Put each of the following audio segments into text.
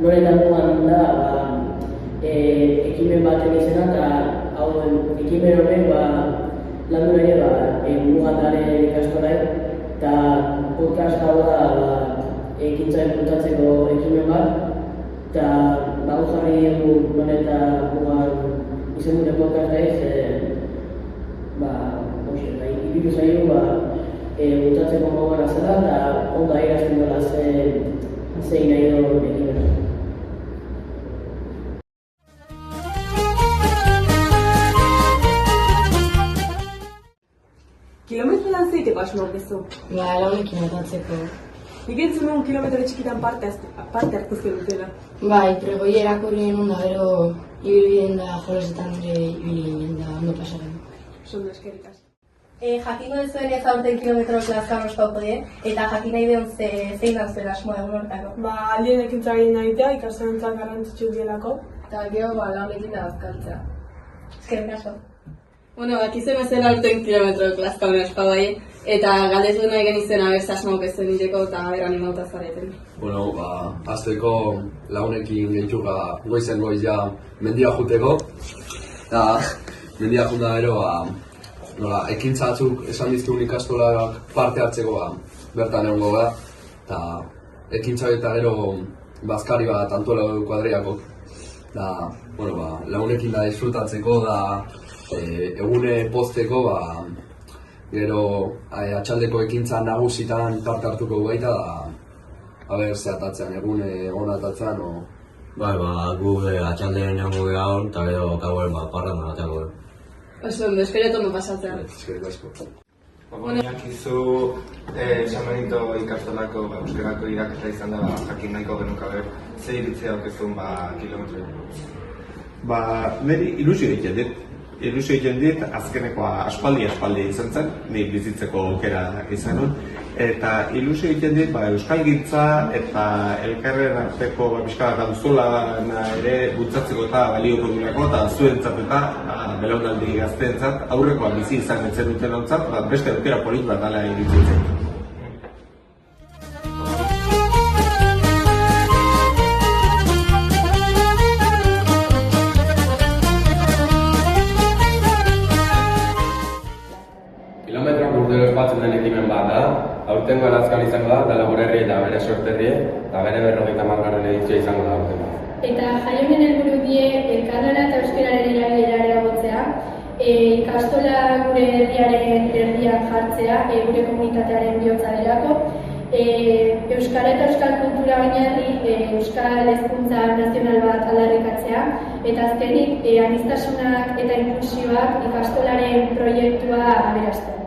noretan mugan da, ekimen baten izena, eta ekimen horrek landu ere mugataren ikastolan, eta podcast hau da ekintzaren puntatzeko ekimen bat, eta bago jarri dugu noneta mugan izan dute podcast daiz, iruditu zaigu puntatzeko moduan azela, eta ondo airazten dola zein nahi du ekimena. Kilometro lan zeiteko asmoak bezu? Launekin atatzeko. Nik entzun nuen kilometro txikitan parte hartu dutela. Bai, pregoi erakurrien onda gero ibilbiden da jolosetan ere ibilbiden da ondo pasaren. Sondo eskerrik asko. Jakingo dezuen ez aurten kilometro klaska ospauko eta jakin nahi duen zein da zuen asmoa egun hortako. Aldien ekintza egin nahitea, ikastarentzat garrantzitsu dielako. Eta gero launekin da bazkaltzea. Eskerrik asko. Dakizuen bezala aurten kilometro klaska ospau bai, eta galdetu nahi genizena berz asmoak ez zeniteko eta ber animauta zareten. Azteko launekin gehituga goizen goiz ja mendia juteko, eta mendia junda gero ekintza batzuk esan dizkigun ikastolak parte hartzeko bertan egongo gara, eta ekintza eta gero bazkari bat antola kuadriako. Launekin da disfrutatzeko da egune pozteko, gero atxaldeko ekintza nagusitan parte hartuko baita da zehatatzean, egune onatatzen. Gu atxaldean egongo gara hor, eta gero gauen parran bateako. Oso ondo, eskerrik ondo pasatzea. Eskerrik asko. Jakizu San Benito ikastolako euskarako irakasle izan da jakin nahiko genuka ze iritzi daukezun kilometroa. Niri ilusio egiten dit, azkenekoa aspaldi izan zen, ni bizitzeko aukera izan dut, eta ilusio egiten dit euskalgintza eta elkarren arteko pixka bat auzolana ere bultzatzeko eta balioko durako, eta zuentzat eta belaunaldi gazteentzat aurrekoa bizi izan etzen duten ontzat, beste aukera polit bat dela iritzen. Kilometroak urtero espatzen den ekimen bat da, aurtengoan azkal izango da, Dela gure herri eta bere sorterri, eta bere 50. edizioa izango da aurtengo. Eta jaionen helburu die elkarlana eta euskararen erabilera areagotzea, ikastola gure herriaren erdian jartzea, gure komunitatearen bihotza delako, euskara eta euskal kultura oinarri euskal hezkuntza nazional bat aldarrikatzea, eta azkenik aniztasunak eta inklusioak ikastolaren proiektua aberastea.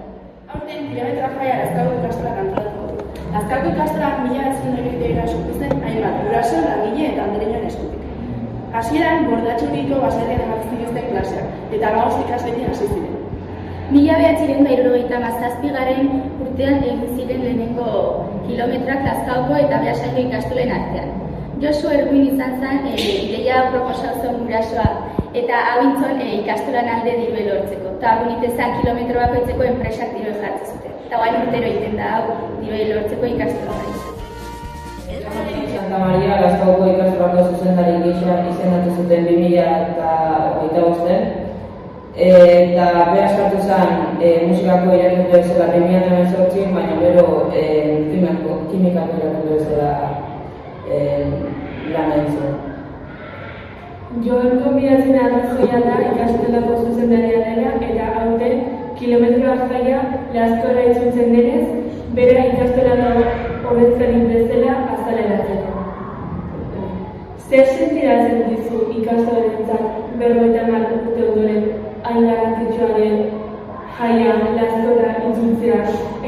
Aurten kilometroa jaia Lazkaoko ikastolak antolatuko du. Lazkaoko ikastolak 1922 sortu zen hainbat guraso, langile eta andereñoen eskutik. Hasieran Bordatxuriko baserrian ematen zituzten klaseak, eta 15 ikasleekin hasi ziren. 1977 urtean egin ziren lehenengo kilometroak Lazkaoko eta Beasaingo ikastolen artean. Josu Erguin izan zen ideia proposatzen gurasoa eta abintzon ikastolan alde dirue lortzeko. Eta abunitezan kilometro bakoitzeko enpresak dirue jartzen zuten. Eta guain urtero egiten da hau dirue lortzeko ikastola. Santa Maria Lazkaoko ikastolako zuzendari gisa izendatu zuten 2025. Eta beraz hartu zen musikako irakasle bezala 2018, baina gero kimikako irakasle bezala lan egin zuen. Joan konbidatzen arrazoia da ikastolako zuzendaria dela eta aurten kilometroa jaia Lazkora itzultzen denez, bere ikastolako ordezkari bezala azaleratzeko. Zer sentiratzen dizu ikastolentzat 50 urte ondoren hain garrantzitsua den jaia Lazkora itzultzea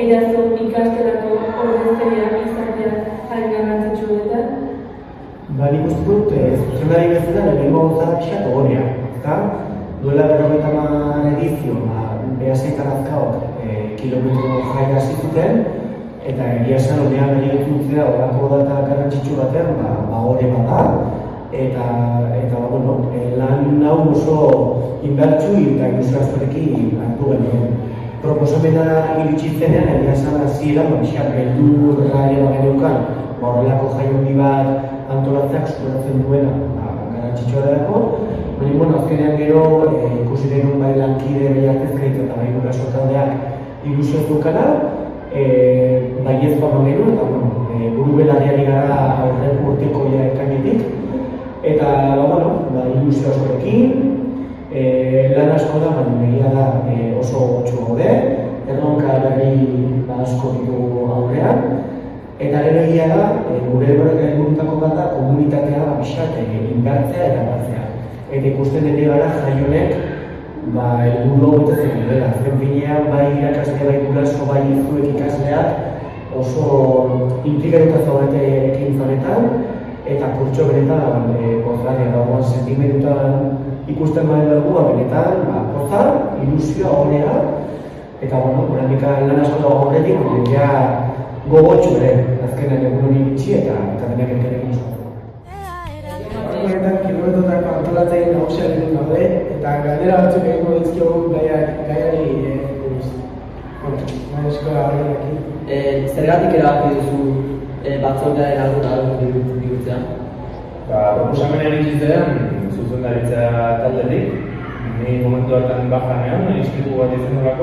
eta zu ikastolako ordezkaria izatea hain garrantzitsuetan? Nik uste dut, zuzendari bezala lehenengo gauza pixka ogorea, ezta? Duela 50 edizio, Beasain eta Lazkaok kilometro jaia hasi zuten, eta egia esan honean nahi itzultzea horako data garrantzitsu batean, hori bat da, eta lan hau oso inbertsu eta ilustrazioarekin hartu genuen. Proposamena iritsi zenean, egia esan hasieran, pixka beldurra ere bageneukan, horrelako jai handi bat antolatzeak susturatzen duena garrantzitsua delako, baina, bueno, azkenean gero ikusi genuen bai lankide behiatezkaitz eta bai guraso taldeak ilusio zukana, baiezkoa genuen, eta bueno, buru belariari gara aurreko urteko ekainetik, eta ilusio askorekin, lan asko da, baina egia da oso gotxu gaude, erronka berri asko ditugu aurrean, eta gero egia da, gure helburutako bat da komunitatea pixkat indartzea eta batzea. Eta ikusten dut gara jai honek helburu betetzen dela. Azken finean, bai irakasle, bai guraso, bai zuek ikasleak oso implikatuta zaudete ekintza honetan, eta kurtso benetan pozgarria dagoen sentimendutan ikusten bada dugu, benetan poza, ilusioa, honea, eta oraindik lan asko dago aurretik, ja gogotsu ere, azkenean egun hori bitxi eta denak elkarrekin osatzeko. Honetan kilometrotako antolatzaileen nagusiarekin gaude, eta galdera batzuk egingo dizkiogu gaiari buruz. Eskola horrekin. Zergatik erabaki duzu batzordearen ardura bihurtzea? Proposamena egin zean, zuzendaritza taldetik, ni momentu hartan bajanean, institutu bat izan nolako,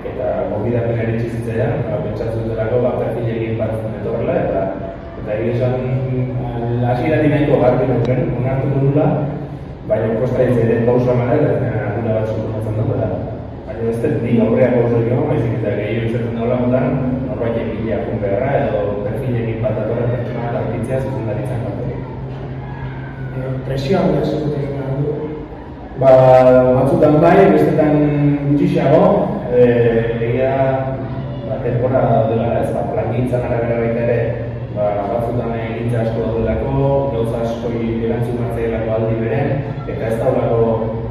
eta gonbidapen eritsi zitzaidan, pentsatzen delako perfilekin batzen etorrela, eta egia esan hasieratik nahiko garbi nuken, onartu nula, baina kosta ditzen pausa emana, eta ardura bat suposatzen dut, baina ez dut nik aurreak pausa egin, baizik eta gehiago izaten daula motan, norbait egilea beharra, edo perfilekin bat datorren pertsona bat arkitzea zuzendaritzan batekin. Presioa dut egin behar du. Batzutan bai, bestetan gutxiago, egia temporada daudela, plangintzan arabera baita ere, batzutan egintza asko daudelako, gauza asko erantzun hartzaielako aldi beren, eta ez daulako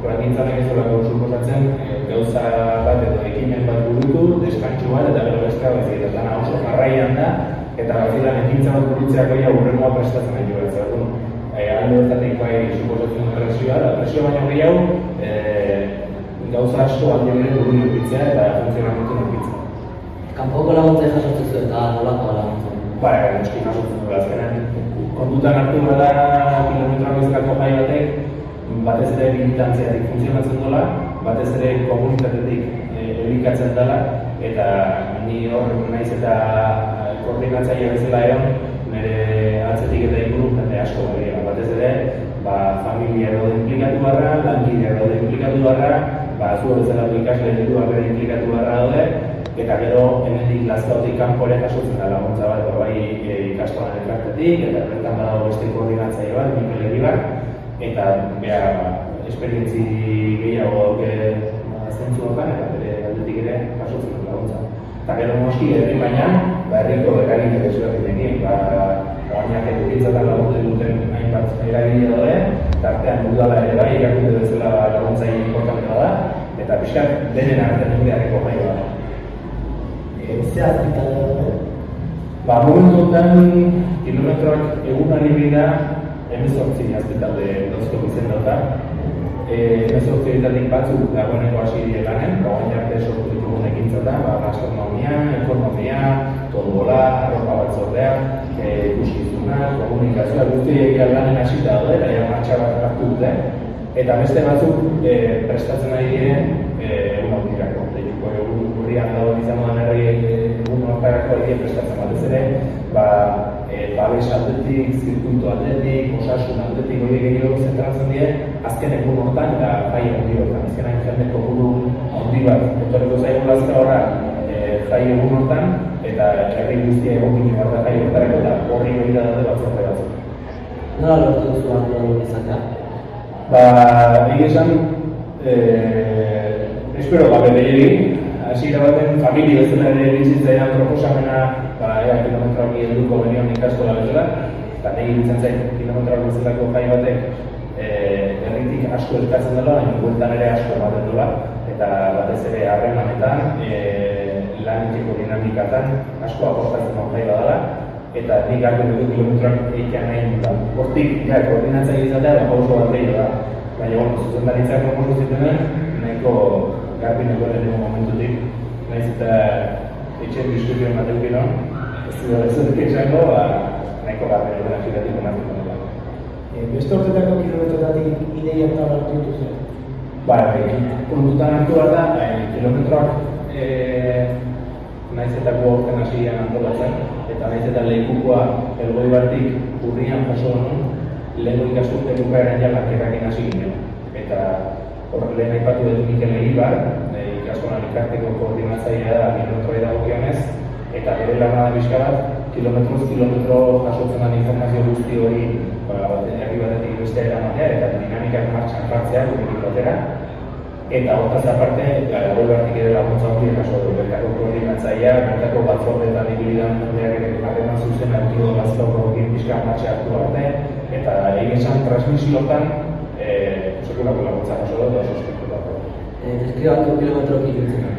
plangintzan ez daulako suposatzen gauza bat edo ekimen bat burutu, deskantxu bat eta gero bestea baizik, eta lana oso jarraian da, eta batzidan ekintza bat burutzeako hurrengoa prestatzen nahi duela. Alde horretatik bai suposatzen presioa, presio baino gehiago gauza asko alde bere buru nukitzea eta funtzionamentu nukitzea. Kanpoko laguntzea jasotzen zuen eta nolako laguntzea? Noski jasotzen duela azkenean. Kontutan hartu gara kilometroak bezalako jai batek, batez ere militantziatik funtzionatzen dola, batez ere komunitatetik elikatzen dela, eta ni hor naiz eta koordinatzaile bezala egon, nire atzetik eta inguru jende asko begira. Batez ere, familia daude implikatu barra, lankidea daude implikatu barra, zu bezalako ikasle helduak ere implikatu barra daude, eta gero hemendik Lazkaotik kanpore jasotzen da laguntza bat, bai ikastolan elkartetik, eta bertan badago beste koordinatzaile bat, Mikel Egibar, eta esperientzi gehiago dauke zentzu hortan, eta bere aldetik ere jasotzen da laguntza. Eta gero noski herri bainan, herriko eragile desberdinekin, oainak edukitzatan laguntzen duten hainbat eragile daude, tartean udala ere bai, irakunde bezala laguntzaile importantea da, eta pixkat denen artean egiareko jai da. Ze azpitalde daude? Momentu honetan kilometroak egunari bida 18 azpitalde dauzko izen dauda. 18 egitatik batzuk dagoeneko hasi die lanen, oain arte sortu ditugun ekintzatan, gastronomia, ekonomia, tombola, arropa batzordea, ikuskizuna, komunikazioa, guzti egia lanen hasita daude, eta martxa bat hartu dute, eta beste batzuk prestatzen ari dire egun hortirako. Egun hurrian dago izan modan herri egun hortarako ari prestatzen batez ere, babes aldetik, zirkuitu aldetik, osasun aldetik hori gehiago zentratzen die, azken egun hortan eta jai handi hortan. Azkenan jende kopuru handi bat etorriko zaigu Lazka horra jai egun hortan, eta herri guztia egokinu bat da jai hortarako, eta horri hori da daude batzorde batzuk. Nola lortu duzu ardura izatea? Egia esan, espero gabe gehiagin, hasiera baten familia bezala ere iritzitzaidan proposamena kilometroak helduko genion ikastola bezala, eta nahi iruditzen zait kilometroak bezalako jai batek herritik asko elkartzen dela, baina bueltan ere asko ematen dola, eta batez ere harremanetan, lanetiko dinamikatan asko aportatzen dut jai badala, eta nik hartu dugu kilometroak eikian nahi dut. Hortik, koordinatzaile izatea, pauso bat gehiago da. Baina, zuzendaritzak proposu zitenen, nahiko garpineko lehenengo momentutik, nahiz eta etxen diskusioen bat eukinon, ez dut ezatik esango, nahiko eskola bere hasieratik onartuko dela. Beste urtetako kilometroetatik ideiak eta hartu dituzu? Kontutan hartu behar da, kilometroak naiz eta gu aurten hasian antolatzen, eta naiz eta lehikukoa Elgoibartik urrian jaso genuen, lehenko ikasturte bukaeran ja lankerekin hasi ginen. Eta lehen aipatu dut Mikel Egibar, ikastolan elkarteko koordinatzailea da kilometroei dagokionez, eta bere lana da pixka bat, kilometro jasotzen den informazio guzti hori herri batetik bestea eramatea eta dinamikak martxan jartzea gurekin batera. Eta hortaz aparte, Elgoibartik ere laguntza handia jaso du, bertako koordinatzailea, bertako batzordeetan ibilidan jendeak ere harreman zuzena eduki du Lazkaoko pixka martxa hartu arte, eta egin esan transmisiotan sekulako laguntza jaso dut, oso eskertuko. Deskribatu kilometroki dutzen.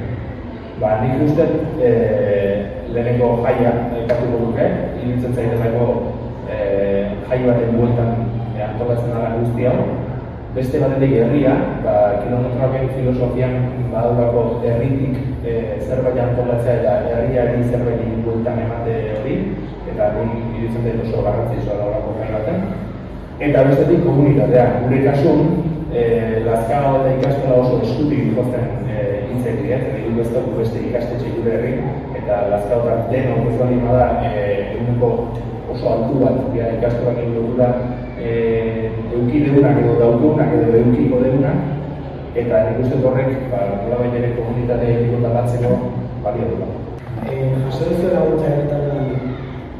Nik uste lehenengo jaia aipatuko duke, iruditzen zaitezako jai baten bueltan antolatzen dela guzti hau. Beste batetik herria, kilometroaken filosofian badurako herritik zerbait antolatzea eta herriari zerbait bueltan emate hori, eta iruditzen zait oso garrantzitsua da horako jai baten. Eta bestetik komunitatea, gure kasun, Lazkao eta ikastola oso eskutik jotzen hitzeki, edo beste ikastetxe gure herri, eta Lazkaotan denok ez baldin bada eguneko oso altu bat ikastolak egin lotura eduki deunak edo daukunak edo edukiko deunak, eta nik uste horrek nolabait ere komunitatea egiteko batzeko balio dugu. Jaso duzu laguntza herritarrari?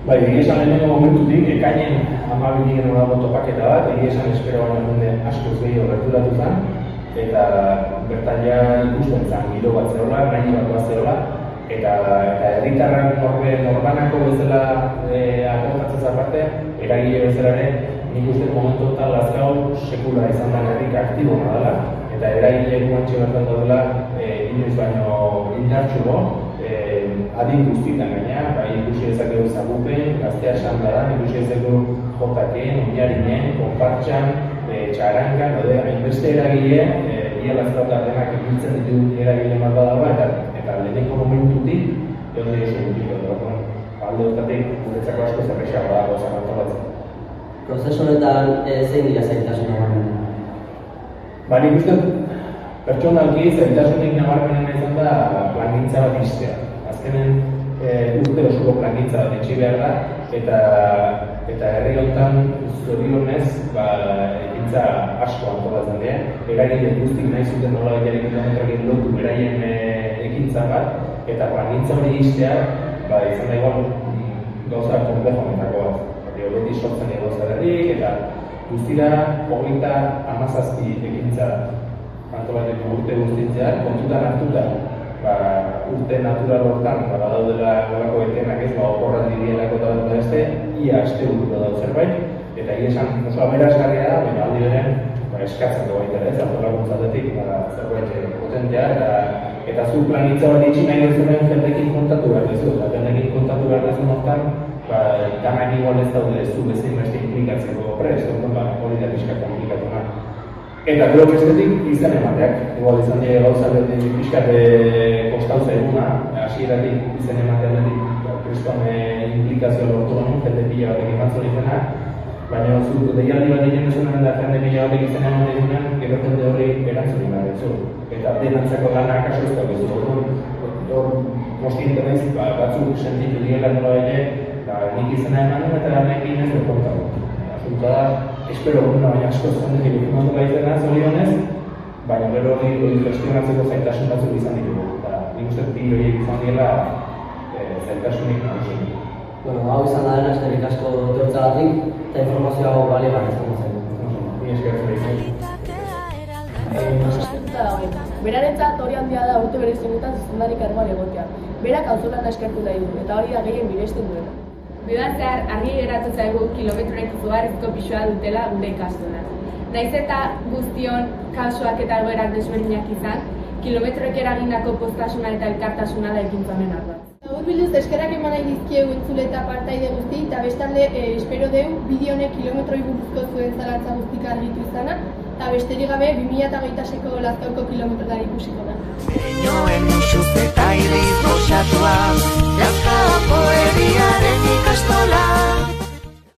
Egia esan lehenengo momentutik, ekainen 12 ginen dago topaketa bat, egia esan espero baina askoz gehiago gerturatu zen, eta bertan ja ikusten zen giro bat zehola, nahi bat zehola, eta herritarrak norbanako bezala aportatzen aparte, eragile bezala ere, nik uste momentuetan Lazkao sekula izan da herrik aktibo dela, eta eragile guantxe bertan daudela inoiz baino indartsuko, adin guztietan gaina, ikusi dezakegu Zagupen, Gaztea Sandaran, ikusi dezakegu Jotaken, Oinarinen, Konpartxan, Txarangan, hainbeste eragile, ia Lazkaotar denak ibiltzen ditu eragile bat badagoa, eta lehenengo momentutik, egon dira oso gutiko dut. Alde hortatik, guretzako asko zerrexago dago zakantolatzen. Prozesu honetan zein dira zailtasun nabarmena? Nik uste, pertsonalki zailtasunik nabarmena izan da plangintza bat iztea. Azkenen urte osoko plangintza bat etxi behar da, eta herri honetan zorionez ekintza asko antolatzen dira. Eragile guztik nahi zuten nola baiterik kilometroekin lotu beraien ekintza bat, eta plangintza hori iztea, izan da igual gauza komplejometako bat. Beti sortzen gauza derrik, eta guztira 37 ekintza antolatzeko urte guztitzea, kontutan hartuta urte natural hortan badaudela golako etenak ez, oporraldi dielako eta beste, ia aste urtuko dago zerbait, eta esan oso aberasgarria da, baina aldi beren eskatzen dugu baita ez, antolakuntzatetik zerbait potentea, eta zu planitza bat itxi nahi duzunen jendekin kontatu behar duzu, eta jendekin kontatu behar duzu nortan, danak igual ez daude ez du bezein beste implikatzeko prest, hori da pixka komplikatuna. Eta gero bestetik izan emateak, igual izan dira gauza pixkat kostauza eguna, hasieratik izan emateatik kristuan implikazioa lortu genuen, jende pila batek emantzun izena, baina zu deialdi bat egin duzunen da jende pila batek izan ematen duzunen, gero jende hori erantzun egin duzu. Eta denantzako lanak aso ez dago hor postienten naiz, batzuk sentitu diela nola ere, nik izena eman eta nekin ez dut kontago. Asunta da, espero baina asko zendetik ikumandu gaitena zorionez, baina gero hori gestionatzeko zailtasun batzuk izan ditugu. Nik uste bi horiek izan dira zailtasunik nagusi. Hau izan da dena eskerrik asko tortzagatik, eta informazio hau bali bat izango zen. Ni eskerrik Berarentzat hori handia da urte berezinetan zuzendari karguan egotea. Berak auzolana eskertu nahi du, eta hori da gehien miresten duena. Dudatzear, argi geratu zaigu kilometroek izugarrizko pisua dutela gure ikastolan. Naiz eta guztion kasuak eta egoerak desberdinak izan, kilometroek eragindako poztasuna eta elkartasuna da ekintza honen ardatz. Urbilduz eskerrak eman nahi dizkiegu entzule eta partaide guzti, eta bestalde espero deu bideo honek kilometroi buruzko zuen zalantza guztik argitu izana, eta besterik gabe 2026ko Lazkaoko kilometrotara ikusiko da. Señoen musuz eta iriz goxatua, Lazkaoko herriaren ikastola.